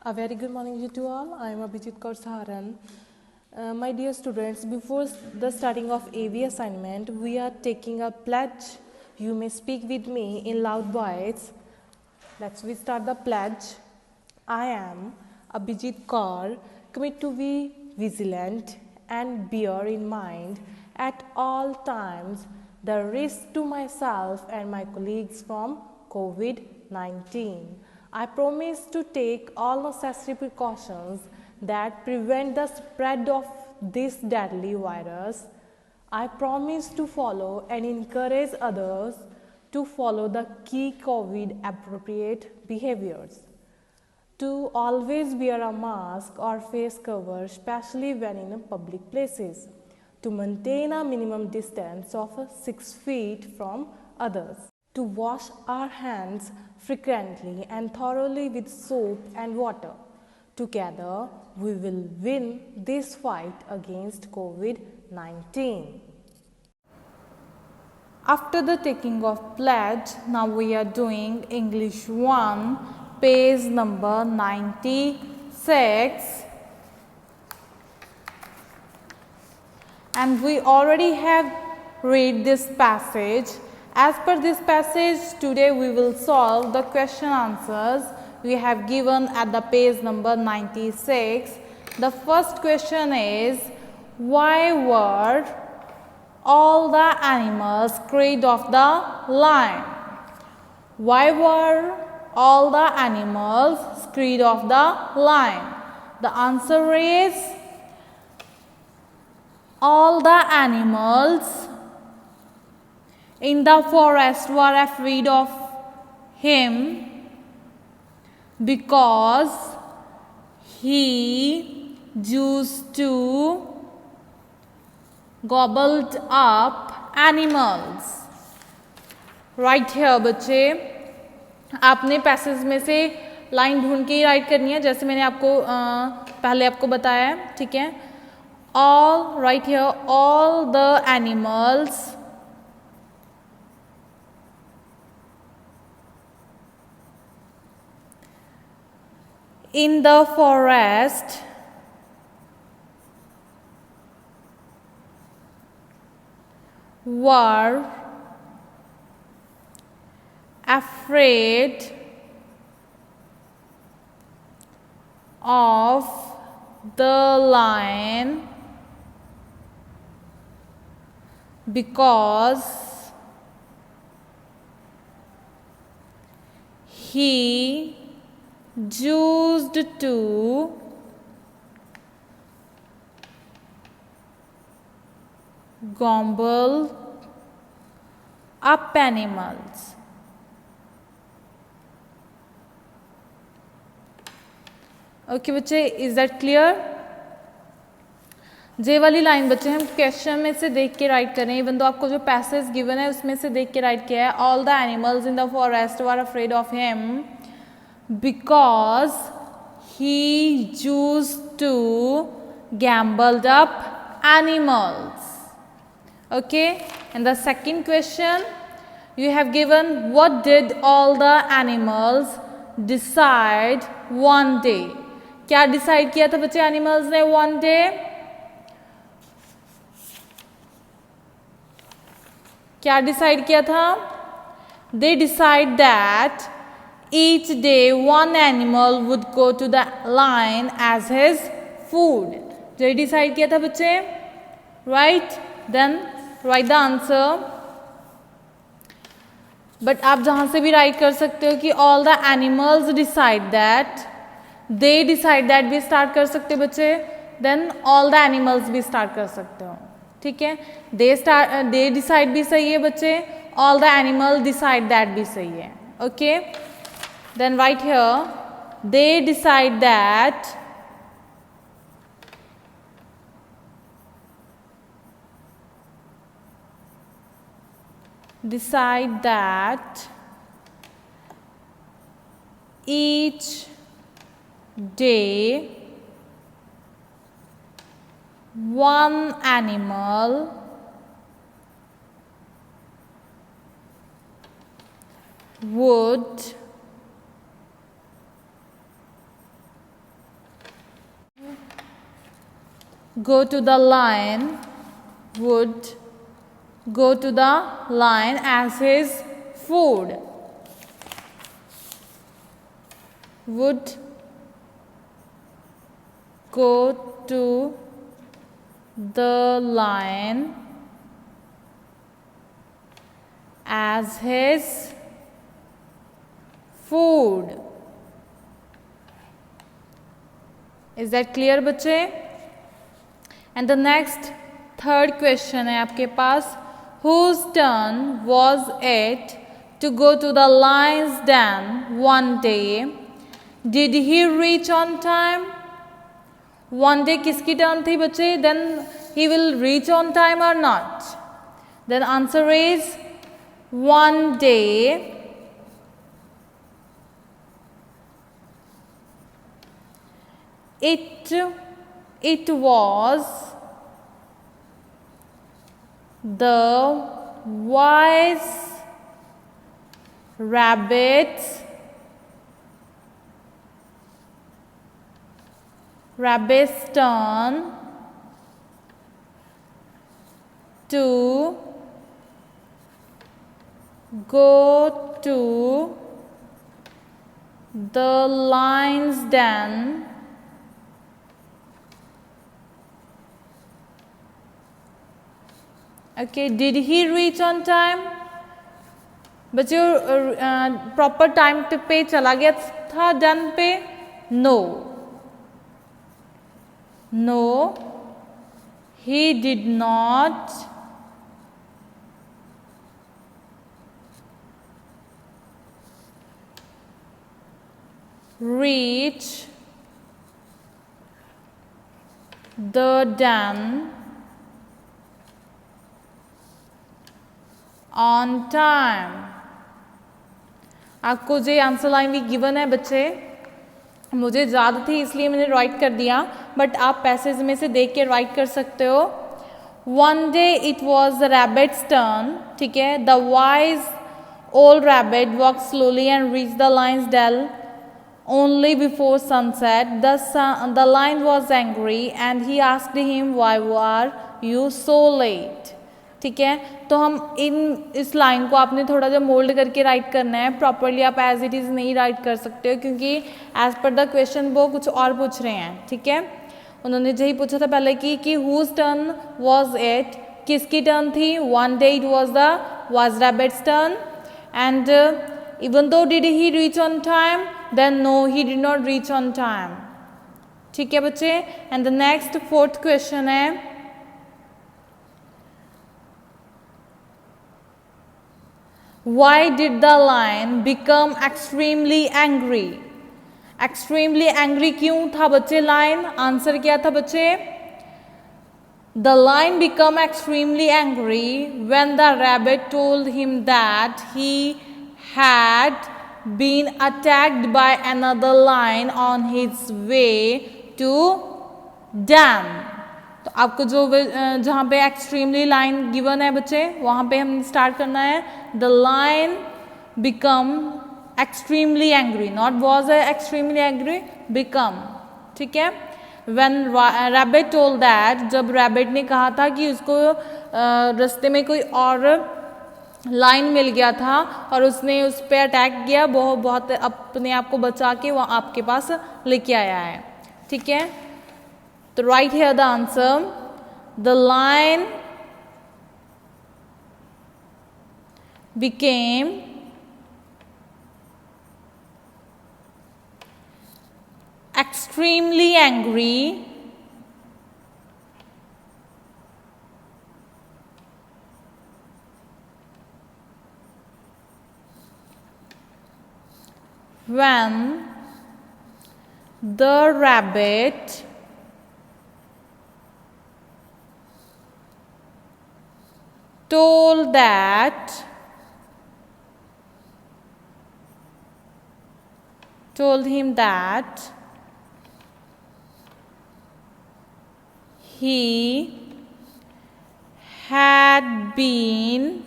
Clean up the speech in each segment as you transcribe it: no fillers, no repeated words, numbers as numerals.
A very good morning to all. I am Abhijit Kaur Saharan. My dear students, before the starting of AV assignment, we are taking a pledge. You may speak with me in loud voice. Let's we start the pledge. I am Abhijit Kaur, commit to be vigilant and bear in mind at all times the risk to myself and my colleagues from COVID-19. I promise to take all necessary precautions that prevent the spread of this deadly virus. I promise to follow and encourage others to follow the key COVID appropriate behaviors. To always wear a mask or face cover, especially when in public places. To maintain a minimum distance of 6 feet from others. To wash our hands frequently and thoroughly with soap and water. Together, we will win this fight against COVID-19. After the taking of pledge, now we are doing English 1, page number 96. And we already have read this passage. As per this passage, today we will solve the question answers we have given at the page number 96. The first question is, why were all the animals carried off the line? Why were all the animals carried off the line? The answer is, all the animals in the forest were afraid of him because he used to gobbled up animals. Right here बच्चे, आपने passage में से line ढूंढ के ही right करनी है, जैसे मैंने आपको पहले आपको बताया है, ठीक है. All right here, all the animals in the forest were afraid of the lion because he used to gobble up animals. Okay बच्चे, is that clear? जे वाली लाइन बच्चे हम क्वेश्चन में से देख के राइट करें, इवन तो आपको जो पैसेज गिवन है उसमें से देख के राइट किया है. All the animals in the forest were afraid of him because he used to gambled up animals. Okay, and the second question you have given, what did all the animals decide one day? क्या decide किया था बच्चे animals ने one day? क्या decide किया था? They decide that each day one animal would go to the lion as his food. जो decide किया था बच्चे, right? Then write the answer. But आप जहां से भी राइट कर सकते हो कि all the animals decide that, they decide that भी स्टार्ट कर सकते हो बच्चे, then all the animals भी स्टार्ट कर सकते हो, ठीक है. they decide भी सही है बच्चे, all the animals decide that भी सही है. Okay, then right here, they decide that each day one animal would go to the lion, would go to the lion as his food. Would go to the lion as his food. Is that clear बच्चे? And the next third question है आपके पास, whose turn was it to go to the lion's den one day? Did he reach on time? One day किसकी turn थी बच्चे? Then he will reach on time or not? Then answer is one day it was the wise rabbit's turn to go to the lion's den Okay, did he reach on time? बच्चों proper time पे चला गया था डन पे? No, he did not reach the den on time. आपको जो answer line भी गिवन है बच्चे, मुझे याद थी इसलिए मैंने राइट कर दिया, बट आप पैसेज में से देख के राइट कर सकते हो. One day it was the rabbit's turn, ठीक है. The wise old rabbit walk slowly and reach the lion's den only before sunset. The lion was angry and he asked him, why were you so late? ठीक है, तो हम इस line को आपने थोड़ा सा मोल्ड करके राइट करना है. प्रॉपरली आप एज इट इज़ नहीं राइट कर सकते हो, क्योंकि एज पर द क्वेश्चन वो कुछ और पूछ रहे हैं. ठीक है, उन्होंने यही पूछा था पहले कि हुज टर्न वॉज इट, किसकी टर्न थी. One day it was the was rabbit's turn. And even though did he reach on time, then no he did not reach on time. ठीक है बच्चे. And the next fourth question है, why did the lion become extremely angry? extremely angry क्यों था बच्चे lion? Answer क्या था बच्चे? The lion became extremely angry when the rabbit told him that he had been attacked by another lion on his way to den. तो आपको जो जहाँ पे एक्सट्रीमली लाइन गिवन है बच्चे, वहाँ पे हम स्टार्ट करना है. The line become extremely angry, not was extremely angry, become. ठीक है. व्हेन रैबिट टोल्ड दैट, जब रैबिट ने कहा था कि उसको रास्ते में कोई और लाइन मिल गया था और उसने उस पर अटैक किया, बहुत अपने आप को बचा के वो आपके पास लेके आया है. ठीक है. तो right here the answer, the lion became extremely angry when the rabbit told him that he had been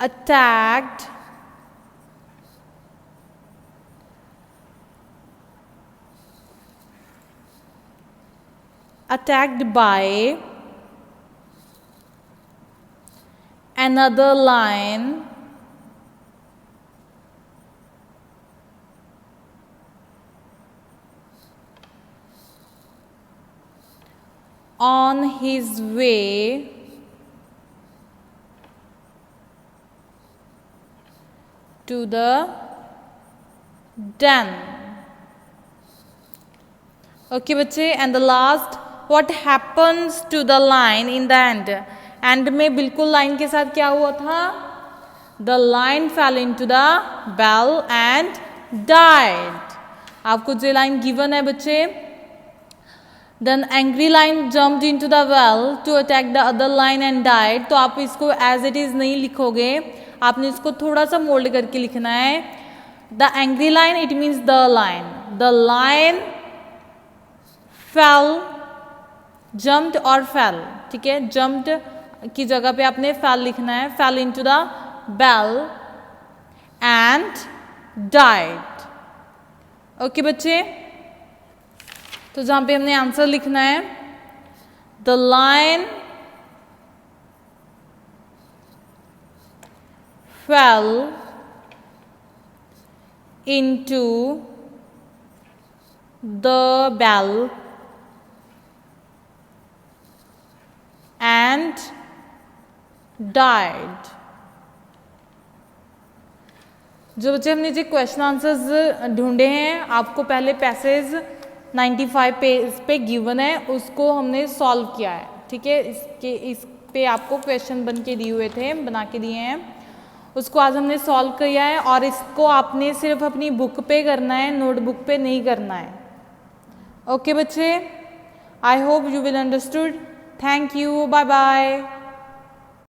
attacked attacked by another lion on his way to the den. Okay बच्चे, and the last, what happens to the lion in the end? And में बिल्कुल line के साथ क्या हुआ था? The lion fell into the well and died. आपको जो लाइन गिवन है बच्चे, Then angry lion jumped into the well to attack the other lion and died. तो आप इसको as it is नहीं लिखोगे, आपने इसको थोड़ा सा मोल्ड करके लिखना है. The angry lion, it means the lion. The lion fell, jumped और fell. ठीक है, jumped की जगह पे आपने fell लिखना है. Fell into the well and died. Okay बच्चे, तो जहां पे हमने आंसर लिखना है, the lion fell into the well and died. जो बच्चे हमने जो क्वेश्चन आंसर्स ढूंढे हैं, आपको पहले पैसेज 95 पेज पे गिवन है, उसको हमने सॉल्व किया है. ठीक है, इस पे आपको क्वेश्चन बन के दिए हुए थे, बना के दिए हैं, उसको आज हमने सॉल्व किया है. और इसको आपने सिर्फ अपनी बुक पे करना है, नोटबुक पे नहीं करना है. ओके बच्चे, I hope you will understood. Thank you, bye bye.